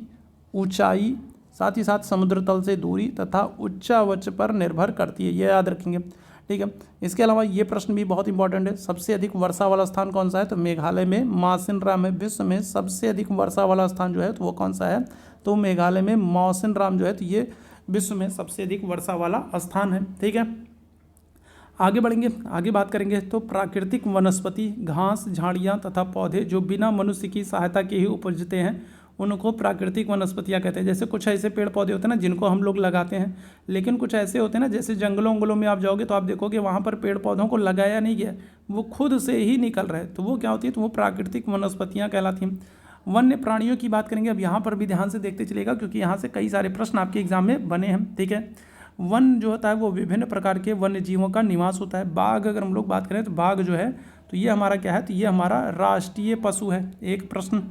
ऊंचाई, साथ ही साथ समुद्र तल से दूरी तथा उच्चावच पर निर्भर करती है, ये याद रखेंगे, ठीक है। इसके अलावा ये प्रश्न भी बहुत इंपॉर्टेंट है, सबसे अधिक वर्षा वाला स्थान कौन सा है, तो मेघालय में मौसिनराम है। विश्व में सबसे अधिक वर्षा वाला स्थान जो है तो वो कौन सा है, तो मेघालय में मौसिनराम जो है तो ये विश्व में सबसे अधिक वर्षा वाला स्थान है, ठीक है। आगे बढ़ेंगे, आगे बात करेंगे तो प्राकृतिक वनस्पति, घास, झाड़ियाँ तथा पौधे जो बिना मनुष्य की सहायता के ही उपजते हैं उनको प्राकृतिक वनस्पतियाँ कहते हैं। जैसे कुछ ऐसे पेड़ पौधे होते हैं ना जिनको हम लोग लगाते हैं, लेकिन कुछ ऐसे होते हैं ना, जैसे जंगलों उंगलों में आप जाओगे तो आप देखोगे वहाँ पर पेड़ पौधों को लगाया नहीं गया, वो खुद से ही निकल रहे, तो वो क्या होती है, तो वो प्राकृतिक वनस्पतियाँ कहलाती हैं। वन्य प्राणियों की बात करेंगे, अब यहाँ पर भी ध्यान से देखते चलेगा क्योंकि यहाँ से कई सारे प्रश्न आपके एग्जाम में बने हैं, ठीक है। वन जो होता है वो विभिन्न प्रकार के वन्य जीवों का निवास होता है। बाघ अगर हम लोग बात करें तो बाघ जो है तो ये हमारा क्या है, तो ये हमारा राष्ट्रीय पशु है। एक प्रश्न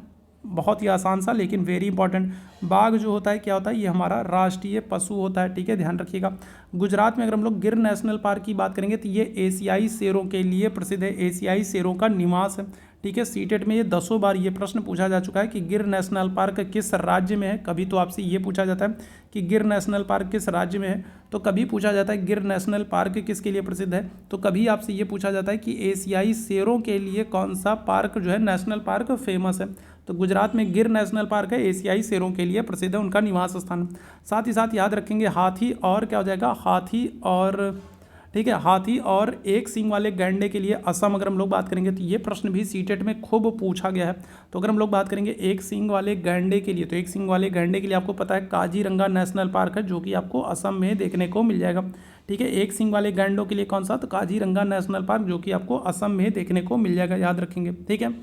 बहुत ही आसान सा लेकिन वेरी इंपॉर्टेंट, बाघ जो होता है क्या होता है, ये हमारा राष्ट्रीय पशु होता है, ठीक है, ध्यान रखिएगा। गुजरात में अगर हम लोग गिर नेशनल पार्क की बात करेंगे तो ये एशियाई शेरों के लिए प्रसिद्ध है, एशियाई शेरों का निवास है, ठीक है। सीटेट में ये 10 बार ये प्रश्न पूछा जा चुका है कि गिर नेशनल पार्क किस राज्य में है। कभी तो आपसे ये पूछा जाता है कि गिर नेशनल पार्क किस राज्य में है, तो कभी पूछा जाता है गिर नेशनल पार्क किसके लिए प्रसिद्ध है, तो कभी आपसे ये पूछा जाता है कि एशियाई शेरों के लिए कौन सा पार्क जो है नेशनल पार्क फेमस है। तो गुजरात में गिर नेशनल पार्क है, एशियाई शेरों के लिए प्रसिद्ध है, उनका निवास स्थान। साथ ही साथ याद रखेंगे हाथी और क्या हो जाएगा, हाथी और, ठीक है, हाथी और एक सींग वाले गैंडे के लिए असम अगर हम लोग बात करेंगे तो ये प्रश्न भी सीटेट में खूब पूछा गया है। तो अगर हम लोग बात करेंगे एक सींग वाले गैंडे के लिए, तो एक सींग वाले गैंडे के लिए आपको पता है काजीरंगा नेशनल पार्क है जो कि आपको असम में देखने को मिल जाएगा, ठीक है। एक सींग वाले गैंडों के लिए कौन सा, तो काजीरंगा नेशनल पार्क जो कि आपको असम में देखने को मिल जाएगा, याद रखेंगे, ठीक है।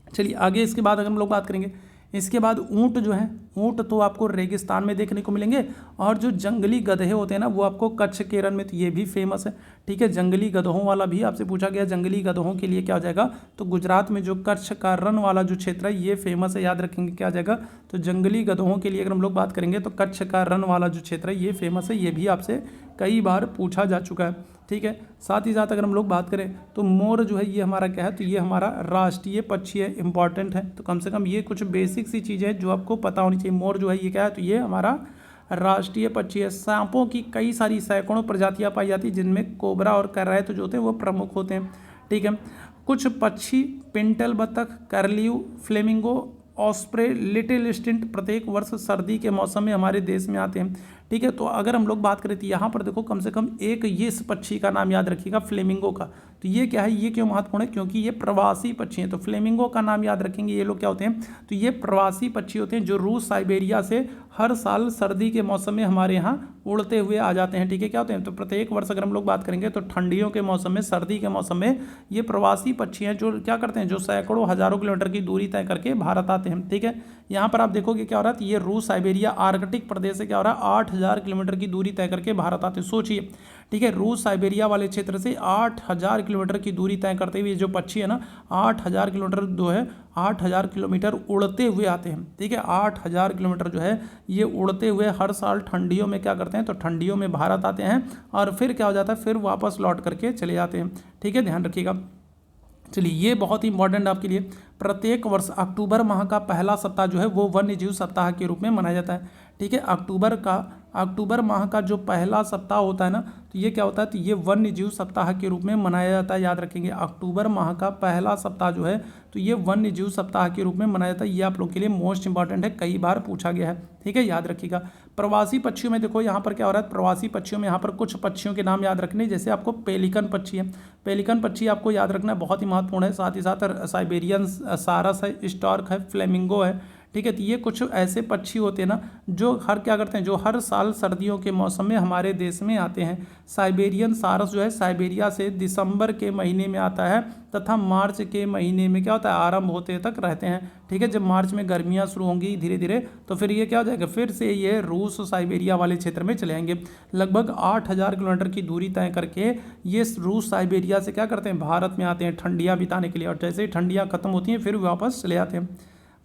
चलिए आगे इसके बाद अगर हम लोग बात करेंगे, इसके बाद ऊँट जो है, ऊँट तो आपको रेगिस्तान में देखने को मिलेंगे और जो जंगली गधे होते हैं ना वो आपको कच्छ के रण में, तो ये भी फेमस है, ठीक है। जंगली गधों वाला भी आपसे पूछा गया, जंगली गधों के लिए क्या हो जाएगा, तो गुजरात में जो कच्छ का रण वाला जो क्षेत्र है ये फेमस है, याद रखेंगे क्या आ जाएगा, तो जंगली गधों के लिए अगर हम लोग बात करेंगे तो कच्छ का रण वाला जो क्षेत्र है ये फेमस है, ये भी आपसे कई बार पूछा जा चुका है, ठीक है। साथ ही साथ अगर हम लोग बात करें तो मोर जो है ये हमारा क्या है, तो ये हमारा राष्ट्रीय पक्षी है, इंपॉर्टेंट है। तो कम से कम ये कुछ बेसिक सी चीज़ें हैं जो आपको पता होनी चाहिए। मोर जो है ये क्या है, तो ये हमारा राष्ट्रीय पक्षी है। सांपों की कई सारी सैकड़ों प्रजातियां पाई जाती हैं जिनमें कोबरा और करैत जो होते हैं वो प्रमुख होते हैं, ठीक है। कुछ पक्षी पिंटल बतख, कर्लियू, फ्लेमिंगो, ऑस्प्रे, लिटिल स्टिंट प्रत्येक वर्ष सर्दी के मौसम में हमारे देश में आते हैं, ठीक है। तो अगर हम लोग बात करें तो यहाँ पर देखो कम से कम एक ये इस पक्षी का नाम याद रखिएगा, फ्लेमिंगो का। तो ये क्या है, ये क्यों महत्वपूर्ण है, क्योंकि ये प्रवासी पक्षी हैं। तो फ्लेमिंगो का नाम याद रखेंगे। ये लोग क्या होते हैं, तो ये प्रवासी पक्षी होते हैं जो रूस साइबेरिया से हर साल सर्दी के मौसम में हमारे यहाँ उड़ते हुए आ जाते हैं। ठीक है, क्या होते हैं, तो प्रत्येक वर्ष अगर हम लोग बात करेंगे तो ठंडियों के मौसम में, सर्दी के मौसम में ये प्रवासी पक्षी हैं जो क्या करते हैं, जो सैकड़ों हजारों किलोमीटर की दूरी तय करके भारत आते हैं। ठीक है, यहाँ पर आप देखोगे क्या हो रहा है, तो ये रूस साइबेरिया आर्कटिक प्रदेश से क्या हो रहा है, 8000 किलोमीटर की दूरी तय करके भारत आते हैं। सोचिए, ठीक है, रूस साइबेरिया वाले क्षेत्र से 8000 किलोमीटर की दूरी तय करते हुए जो पक्षी है ना, 8000 किलोमीटर जो है, 8000 किलोमीटर उड़ते हुए आते हैं। ठीक है, 8000 किलोमीटर जो है ये उड़ते हुए हर साल ठंडियों में क्या करते हैं, तो ठंडियों में भारत आते हैं और फिर क्या हो जाता है, फिर वापस लौट करके चले जाते हैं। ठीक है, ध्यान रखिएगा। चलिए, ये बहुत ही इंपॉर्टेंट आपके लिए, प्रत्येक वर्ष अक्टूबर माह का पहला सप्ताह जो है वो वन्य जीव सप्ताह के रूप में मनाया जाता है। ठीक है, अक्टूबर माह का जो पहला सप्ताह होता है ना, तो ये क्या होता है, तो ये वन्य जीव सप्ताह के रूप में मनाया जाता है। याद रखेंगे, अक्टूबर माह का पहला सप्ताह जो है तो ये वन्य जीव सप्ताह के रूप में मनाया जाता है। ये आप लोग के लिए मोस्ट इंपॉर्टेंट है, कई बार पूछा गया है। ठीक है, याद रखिएगा। प्रवासी पक्षियों में देखो यहाँ पर क्या हो रहा है, प्रवासी पक्षियों में यहाँ पर कुछ पक्षियों के नाम याद रखने, जैसे आपको पेलिकन पक्षी है, पेलिकन पक्षी आपको याद रखना बहुत ही महत्वपूर्ण है। साथ ही साथ साइबेरियन सारस है, स्टॉर्क है, फ्लेमिंगो है। ठीक है, तो ये कुछ ऐसे पक्षी होते हैं ना जो क्या करते हैं, जो हर साल सर्दियों के मौसम में हमारे देश में आते हैं। साइबेरियन सारस जो है साइबेरिया से दिसंबर के महीने में आता है तथा मार्च के महीने में क्या होता है, आरंभ होते तक रहते हैं। ठीक है, जब मार्च में गर्मियाँ शुरू होंगी धीरे धीरे तो फिर ये क्या हो जाएगा, फिर से ये रूस साइबेरिया वाले क्षेत्र में चले आएंगे। लगभग 8000 किलोमीटर की दूरी तय करके ये रूस साइबेरिया से क्या करते हैं, भारत में आते हैं ठंडियाँ बिताने के लिए, और जैसे ही ठंडियाँ खत्म होती हैं फिर वापस चले जाते हैं।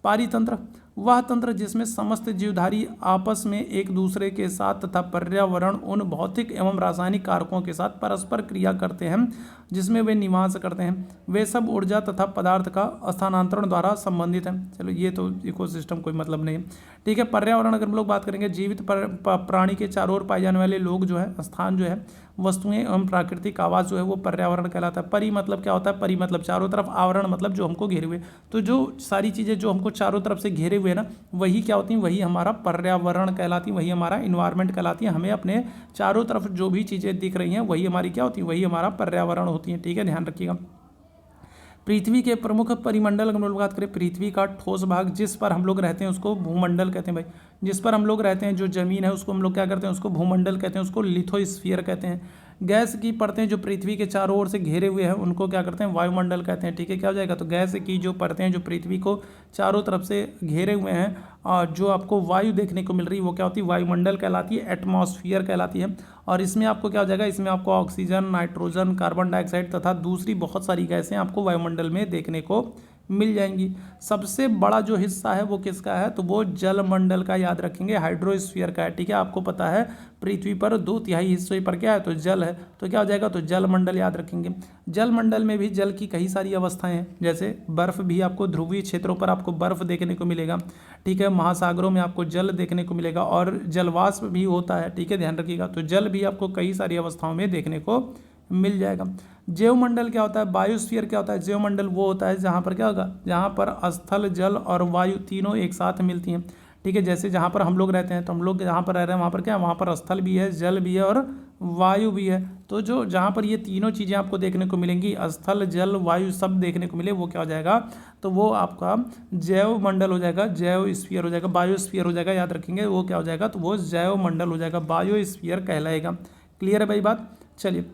पारितंत्र, वह तंत्र जिसमें समस्त जीवधारी आपस में एक दूसरे के साथ तथा पर्यावरण उन भौतिक एवं रासायनिक कारकों के साथ परस्पर क्रिया करते हैं जिसमें वे निवास करते हैं, वे सब ऊर्जा तथा पदार्थ का स्थानांतरण द्वारा संबंधित है। चलो, ये तो इकोसिस्टम कोई मतलब नहीं है। ठीक है, पर्यावरण अगर हम लोग बात करेंगे, जीवित प्राणी के चारों ओर पाए जाने वाले लोग जो है, स्थान जो है, वस्तुएं एवं प्राकृतिक आवास जो है वो पर्यावरण कहलाता है। परि मतलब क्या होता है, परि मतलब चारों तरफ, आवरण मतलब जो हमको घेरे हुए। तो जो सारी चीज़ें जो हमको चारों तरफ से घेरे हुए ना, वही क्या होती हैं, वही हमारा पर्यावरण कहलाती है, वही हमारा इन्वायरमेंट कहलाती है। हमें अपने चारों तरफ जो भी चीज़ें दिख रही हैं वही हमारी क्या होती है, वही हमारा पर्यावरण होती है। ठीक है, ध्यान रखिएगा। पृथ्वी के प्रमुख परिमंडल हम लोग बात करें, पृथ्वी का ठोस भाग जिस पर हम लोग रहते हैं उसको भूमंडल कहते हैं। भाई, जिस पर हम लोग रहते हैं, जो जमीन है उसको हम लोग क्या करते हैं, उसको भूमंडल कहते हैं, उसको लिथोस्फीयर कहते हैं। गैस की परतें जो पृथ्वी के चारों ओर से घेरे हुए हैं उनको क्या करते हैं, वायुमंडल कहते हैं। ठीक है, क्या हो जाएगा, तो गैस की जो परतें जो पृथ्वी को चारों तरफ से घेरे हुए हैं और जो आपको वायु देखने को मिल रही है वो क्या होती है, वायुमंडल कहलाती है, एटमॉस्फेयर कहलाती है। और इसमें आपको क्या हो जाएगा, इसमें आपको ऑक्सीजन, नाइट्रोजन, कार्बन डाइऑक्साइड तथा दूसरी बहुत सारी गैसें आपको वायुमंडल में देखने को मिल जाएंगी। सबसे बड़ा जो हिस्सा है वो किसका है, तो वो जलमंडल का, याद रखेंगे, हाइड्रोस्फीयर का है। ठीक है, आपको पता है पृथ्वी पर 2/3 हिस्से पर क्या है, तो जल है, तो क्या हो जाएगा, तो जलमंडल याद रखेंगे। जलमंडल में भी जल की कई सारी अवस्थाएं हैं, जैसे बर्फ भी आपको ध्रुवीय क्षेत्रों पर आपको बर्फ देखने को मिलेगा। ठीक है, महासागरों में आपको जल देखने को मिलेगा और जलवाष्प भी होता है। ठीक है, ध्यान रखिएगा। तो जल भी आपको कई सारी अवस्थाओं में देखने को मिल जाएगा। जैवमंडल क्या होता है, बायोस्फीयर क्या होता है, जैवमंडल वो होता है जहाँ पर क्या होगा, जहाँ पर स्थल, जल और वायु तीनों एक साथ मिलती हैं। ठीक है, जैसे जहाँ पर हम लोग रहते हैं, तो हम लोग जहाँ पर रह रहे हैं वहाँ पर क्या है, वहाँ पर स्थल भी है, जल भी है और वायु भी है। तो जो जहाँ पर ये तीनों चीज़ें आपको देखने को मिलेंगी, स्थल, जल, वायु सब देखने को मिले, वो क्या हो जाएगा, तो वो आपका जैवमंडल हो जाएगा, जैवस्फीयर हो जाएगा, बायोस्फीयर हो जाएगा। याद रखेंगे, वो क्या हो जाएगा, तो वो जैवमंडल हो जाएगा, बायोस्फीयर कहलाएगा। क्लियर है भाई बात। चलिए,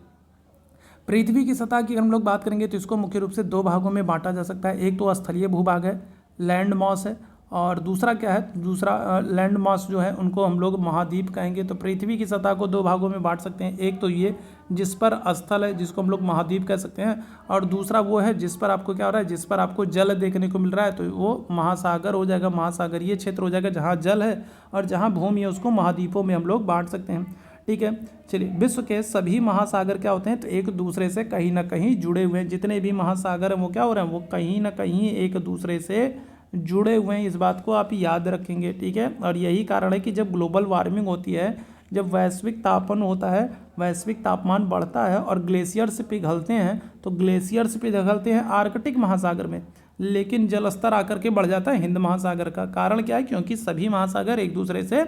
पृथ्वी की सतह की अगर हम लोग बात करेंगे तो इसको मुख्य रूप से दो भागों में बांटा जा सकता है। एक तो स्थलीय भूभाग है, लैंड मॉस है, और दूसरा क्या है, दूसरा लैंड मॉस जो है उनको हम लोग महाद्वीप कहेंगे। तो पृथ्वी की सतह को दो भागों में बांट सकते हैं। एक तो ये जिस पर स्थल है, जिसको हम लोग महाद्वीप कह सकते हैं, और दूसरा वो है जिस पर आपको क्या हो रहा है, जिस पर आपको जल देखने को मिल रहा है, तो वो महासागर हो जाएगा, महासागरीय क्षेत्र हो जाएगा। जहाँ जल है और जहाँ भूमि है उसको महाद्वीपों में हम लोग बांट सकते हैं। ठीक है, चलिए, विश्व के सभी महासागर क्या होते हैं, तो एक दूसरे से कहीं ना कहीं जुड़े हुए हैं। जितने भी महासागर हैं वो क्या हो रहे हैं, वो कहीं ना कहीं एक दूसरे से जुड़े हुए हैं। इस बात को आप याद रखेंगे। ठीक है, और यही कारण है कि जब ग्लोबल वार्मिंग होती है, जब वैश्विक तापन होता है, वैश्विक तापमान बढ़ता है और ग्लेशियर्स पिघलते हैं, तो ग्लेशियर्स पिघलते हैं आर्कटिक महासागर में, लेकिन जल स्तर आकर के बढ़ जाता है हिंद महासागर का। कारण क्या है, क्योंकि सभी महासागर एक दूसरे से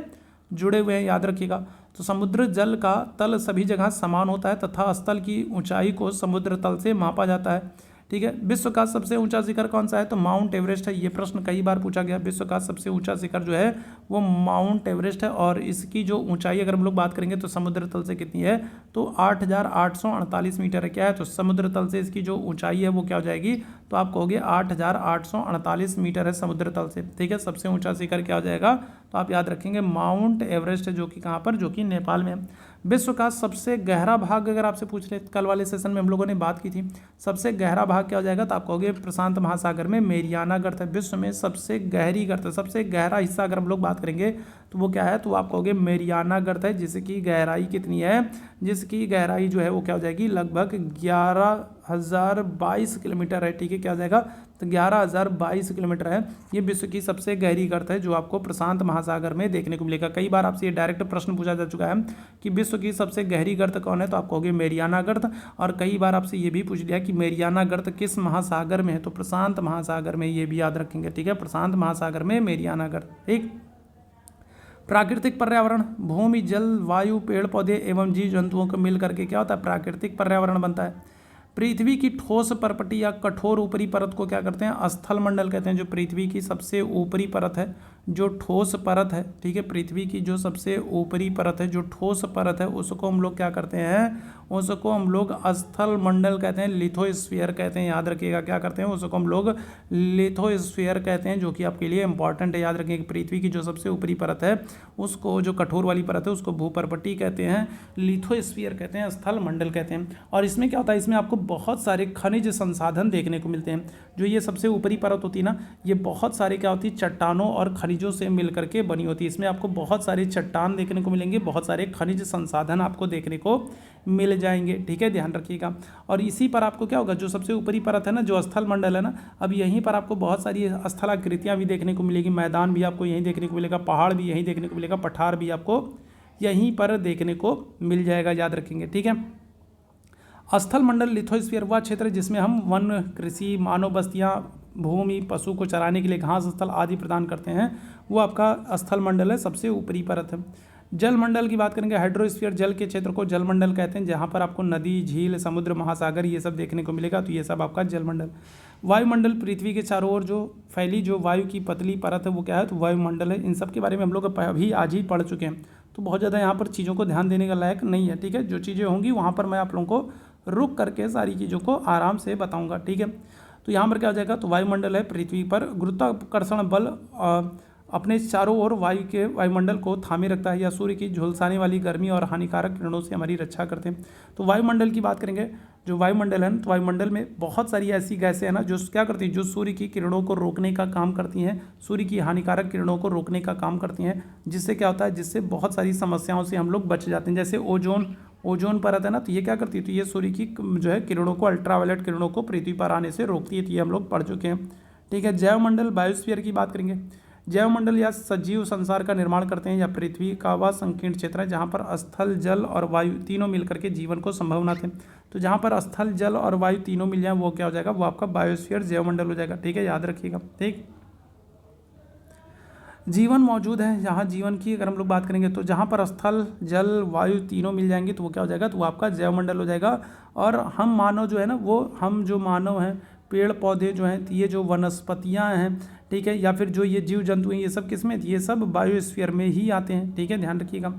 जुड़े हुए हैं, याद रखिएगा। तो समुद्र जल का तल सभी जगह समान होता है तथा स्थल की ऊंचाई को समुद्र तल से मापा जाता है, ठीक है। विश्व का सबसे ऊंचा शिखर कौन सा है? तो माउंट एवरेस्ट है। ये प्रश्न कई बार पूछा गया। विश्व का सबसे ऊंचा शिखर जो है वो माउंट एवरेस्ट है और इसकी जो ऊंचाई अगर हम लोग बात करेंगे तो समुद्र तल से कितनी है? तो 8,848 मीटर है। क्या है? तो समुद्र तल से इसकी जो ऊंचाई है वो क्या हो जाएगी? तो आप कहोगे 8,848 मीटर है समुद्र तल से, ठीक है। सबसे ऊंचा शिखर क्या हो जाएगा? तो आप याद रखेंगे माउंट एवरेस्ट है, जो कि कहाँ पर? जो कि नेपाल में है। विश्व का सबसे गहरा भाग अगर आपसे पूछ रहे, कल वाले सेशन में हम लोगों ने बात की थी, सबसे गहरा भाग क्या हो जाएगा? तो आप कहोगे प्रशांत महासागर में मेरियाना गर्त है। विश्व में सबसे गहरी गर्त है, सबसे गहरा हिस्सा अगर हम लोग बात करेंगे तो वो क्या है? तो आप कहोगे मेरियाना गर्त है, जिसकी गहराई कितनी है? जिसकी गहराई जो है वो क्या हो जाएगी? लगभग 11,022 किलोमीटर है, ठीक है। क्या हो जाएगा? तो 11,022 किलोमीटर है। ये विश्व की सबसे गहरी गर्त है जो आपको प्रशांत महासागर में देखने को मिलेगा। कई बार आपसे ये डायरेक्ट प्रश्न पूछा जा चुका है कि विश्व की सबसे गहरी गर्त कौन है? तो आप कहोगे मेरियाना गर्त। और कई बार आपसे ये भी पूछ लिया कि मेरियाना गर्त किस महासागर में है? तो प्रशांत महासागर में, ये भी याद रखेंगे, ठीक है। प्रशांत महासागर में मेरियाना गर्त, ठीक। प्राकृतिक पर्यावरण भूमि, जल, वायु, पेड़ पौधे एवं जीव जंतुओं को मिल करके क्या होता है? प्राकृतिक पर्यावरण बनता है। पृथ्वी की ठोस परपटी या कठोर ऊपरी परत को क्या करते हैं? स्थल मंडल कहते हैं। जो पृथ्वी की सबसे ऊपरी परत है, जो ठोस परत है, ठीक है, पृथ्वी की जो सबसे ऊपरी परत है, जो ठोस परत है, उसको हम लोग क्या करते हैं? उसको हम लोग स्थल मंडल कहते हैं, लिथोस्फीयर कहते हैं। याद रखिएगा, क्या करते हैं? उसको हम लोग लिथोस्फीयर कहते हैं, जो कि आपके लिए इंपॉर्टेंट है। याद रखिएगा, पृथ्वी की जो सबसे ऊपरी परत है उसको, जो कठोर वाली परत है, उसको भूपर्पटी कहते हैं, लिथोस्फीयर कहते हैं, स्थल मंडल कहते हैं। और इसमें क्या होता है? इसमें आपको बहुत सारे खनिज संसाधन देखने को मिलते हैं। जो ये सबसे ऊपरी परत होती है ना, ये बहुत सारे क्या होती है? चट्टानों और खनिजों से मिल करके बनी होती है। इसमें आपको बहुत सारे चट्टान देखने को मिलेंगे, बहुत सारे खनिज संसाधन आपको देखने को मिल जाएंगे, ठीक है, ध्यान रखिएगा। और इसी पर आपको क्या होगा? जो सबसे ऊपरी परत है ना, जो स्थल मंडल है ना, अब यहीं पर आपको बहुत सारी स्थलाकृतियाँ भी देखने को मिलेगी, मैदान भी आपको यहीं देखने को मिलेगा, पहाड़ भी यहीं देखने को मिलेगा, पठार भी आपको यहीं पर देखने को मिल जाएगा, याद रखेंगे, ठीक है। स्थल मंडल लिथोस्फीयर वह क्षेत्र जिसमें हम वन, कृषि, मानव बस्तियाँ, भूमि, पशु को चराने के लिए घास स्थल आदि प्रदान करते हैं, वो आपका स्थल मंडल है, सबसे ऊपरी परत है। जल मंडल की बात करेंगे, हाइड्रोस्फीयर जल के क्षेत्र को जल मंडल कहते हैं, जहाँ पर आपको नदी, झील, समुद्र, महासागर ये सब देखने को मिलेगा, तो ये सब आपका जल मंडल। वायुमंडल पृथ्वी के चारों ओर जो फैली जो वायु की पतली परत है वो क्या है? तो वायुमंडल है। इन सब के बारे में हम लोग अभी आज ही पढ़ चुके हैं, तो बहुत ज़्यादा यहाँ पर चीज़ों को ध्यान देने का लायक नहीं है, ठीक है। जो चीज़ें होंगी वहाँ पर मैं आप लोगों को रुक करके सारी चीज़ों को आराम से बताऊँगा, ठीक है। तो यहाँ पर क्या हो जाएगा? तो वायुमंडल है, पृथ्वी पर गुरुत्वाकर्षण बल अपने चारों ओर वायुमंडल को थामे रखता है, या सूर्य की झुलसाने वाली गर्मी और हानिकारक किरणों से हमारी रक्षा करते हैं। तो वायुमंडल की बात करेंगे, जो वायुमंडल है, तो वायुमंडल में बहुत सारी ऐसी गैसें हैं ना, जो क्या करती हैं? जो सूर्य की किरणों को रोकने का काम करती हैं, सूर्य की हानिकारक किरणों को रोकने का काम करती हैं, जिससे क्या होता है? जिससे बहुत सारी समस्याओं से हम लोग बच जाते हैं। जैसे ओजोन परत है ना, तो ये क्या करती है? तो ये सूर्य की जो है किरणों को, अल्ट्रावायलेट किरणों को पृथ्वी पर आने से रोकती है, तो ये हम लोग पढ़ चुके हैं, ठीक है। जैवमंडल बायोस्फीयर की बात करेंगे। जैवमंडल या सजीव संसार का निर्माण करते हैं, या पृथ्वी का वह संकीर्ण क्षेत्र है जहाँ पर स्थल, जल और वायु तीनों मिलकर के जीवन को संभव बनाते हैं। तो जहाँ पर स्थल, जल और वायु तीनों मिल जाए वो क्या हो जाएगा? वो आपका बायोस्फीयर, जैवमंडल हो जाएगा, ठीक है, याद रखिएगा, ठीक। जीवन मौजूद है, जहाँ जीवन की अगर हम लोग बात करेंगे तो जहाँ पर स्थल, जल, वायु तीनों मिल जाएंगे तो वो क्या हो जाएगा? तो वो आपका जैवमंडल हो जाएगा। और हम मानव जो है ना, वो हम जो मानव हैं, पेड़ पौधे जो हैं, ये जो वनस्पतियाँ हैं, ठीक है, या फिर जो ये जीव जंतु हैं, ये सब किस में? ये सब बायोस्फीयर में ही आते हैं, ठीक है, ध्यान रखिएगा।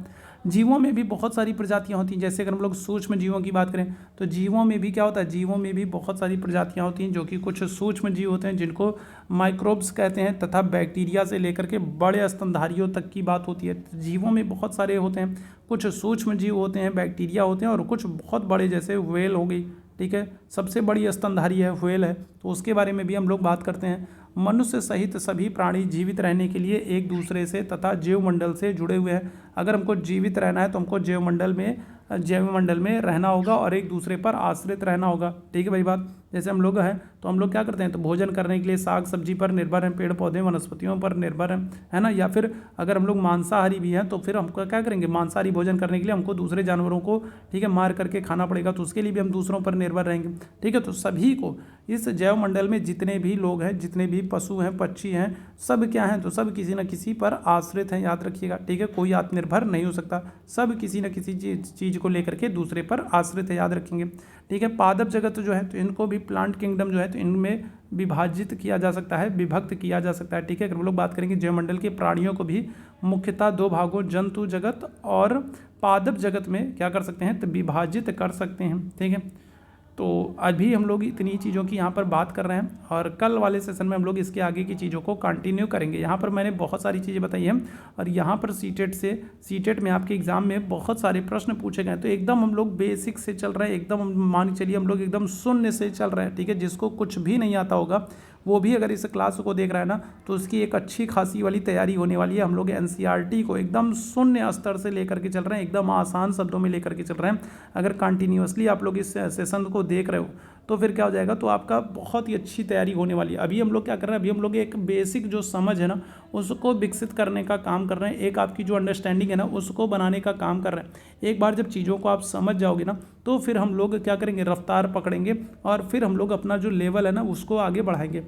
जीवों में भी बहुत सारी प्रजातियां होती हैं। जैसे अगर हम लोग सूक्ष्म जीवों की बात करें तो जीवों में भी क्या होता है? जीवों में भी बहुत सारी प्रजातियां होती हैं, जो कि कुछ सूक्ष्म जीव होते हैं जिनको माइक्रोब्स कहते हैं, तथा बैक्टीरिया से लेकर के बड़े स्तनधारियों तक की बात होती है। जीवों में बहुत सारे होते हैं, कुछ सूक्ष्म जीव होते हैं, बैक्टीरिया होते हैं, और कुछ बहुत बड़े, जैसे व्हेल हो गई, ठीक है, सबसे बड़ी स्तनधारी है व्हेल है, तो उसके बारे में भी हम लोग बात करते हैं। मनुष्य सहित सभी प्राणी जीवित रहने के लिए एक दूसरे से तथा जैवमंडल से जुड़े हुए हैं। अगर हमको जीवित रहना है तो हमको जैवमंडल में रहना होगा और एक दूसरे पर आश्रित रहना होगा, ठीक है भाई बात। जैसे हम लोग हैं तो हम लोग क्या करते हैं? तो भोजन करने के लिए साग सब्जी पर निर्भर हैं, पेड़ पौधे वनस्पतियों पर निर्भर हैं, है ना। या फिर अगर हम लोग मांसाहारी भी हैं तो फिर हमको क्या करेंगे? मांसाहारी भोजन करने के लिए हमको दूसरे जानवरों को, ठीक है, मार करके खाना पड़ेगा, तो उसके लिए भी हम दूसरों पर निर्भर रहेंगे, ठीक है। तो सभी को इस जैव मंडल में जितने भी लोग हैं, जितने भी पशु हैं, पक्षी हैं, सब क्या हैं, तो सब किसी न किसी पर आश्रित हैं, याद रखिएगा, ठीक है। कोई आत्मनिर्भर नहीं हो सकता, सब किसी न किसी चीज़ को लेकर के दूसरे पर आश्रित है, याद रखेंगे, ठीक है। पादप जगत जो है तो इनको भी प्लांट किंगडम जो है तो इनमें विभाजित किया जा सकता है, विभक्त किया जा सकता है, ठीक है। अगर हम लोग बात करेंगे जैवमंडल के प्राणियों को भी मुख्यतः दो भागों, जंतु जगत और पादप जगत में क्या कर सकते हैं, तो विभाजित कर सकते हैं, ठीक है। तो अभी हम लोग इतनी चीज़ों की यहाँ पर बात कर रहे हैं और कल वाले सेशन में हम लोग इसके आगे की चीज़ों को कंटिन्यू करेंगे। यहाँ पर मैंने बहुत सारी चीज़ें बताई हैं और यहाँ पर सीटेट में आपके एग्ज़ाम में बहुत सारे प्रश्न पूछे गए, तो एकदम हम लोग बेसिक से चल रहे हैं, एकदम मान के चलिए हम लोग एकदम शून्य से चल रहे हैं, ठीक है। जिसको कुछ भी नहीं आता होगा वो भी अगर इस क्लास को देख रहा है ना तो उसकी एक अच्छी खासी वाली तैयारी होने वाली है। हम लोग एनसीईआरटी को एकदम शून्य स्तर से लेकर के चल रहे हैं, एकदम आसान शब्दों में लेकर के चल रहे हैं। अगर कंटिन्यूअसली आप लोग इस सेशन को देख रहे हो तो फिर क्या हो जाएगा, तो आपका बहुत ही अच्छी तैयारी होने वाली है। अभी हम लोग क्या कर रहे हैं, अभी हम लोग एक बेसिक जो समझ है ना उसको विकसित करने का काम कर रहे हैं, एक आपकी जो अंडरस्टैंडिंग है ना उसको बनाने का काम कर रहे हैं। एक बार जब चीज़ों को आप समझ जाओगे ना तो फिर हम लोग क्या करेंगे, रफ्तार पकड़ेंगे और फिर हम लोग अपना जो लेवल है ना उसको आगे बढ़ाएंगे।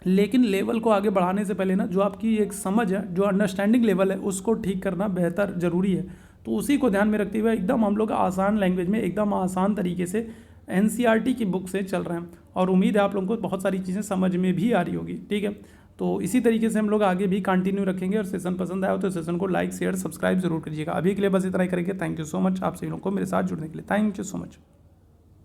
लेकिन लेवल को आगे बढ़ाने से पहले ना जो आपकी एक समझ है, जो अंडरस्टैंडिंग लेवल है उसको ठीक करना बेहतर ज़रूरी है। तो उसी को ध्यान में रखते हुए एकदम हम लोग आसान लैंग्वेज में, एकदम आसान तरीके से एनसीईआरटी की बुक से चल रहे हैं और उम्मीद है आप लोगों को बहुत सारी चीज़ें समझ में भी आ रही होगी, ठीक है। तो इसी तरीके से हम लोग आगे भी कंटिन्यू रखेंगे और सेशन पसंद आया हो तो सेशन को लाइक शेयर सब्सक्राइब जरूर करिएगा। अभी के लिए बस इतना ही करेंगे। थैंक यू सो मच आप सभी लोगों को मेरे साथ जुड़ने के लिए, थैंक यू सो मच।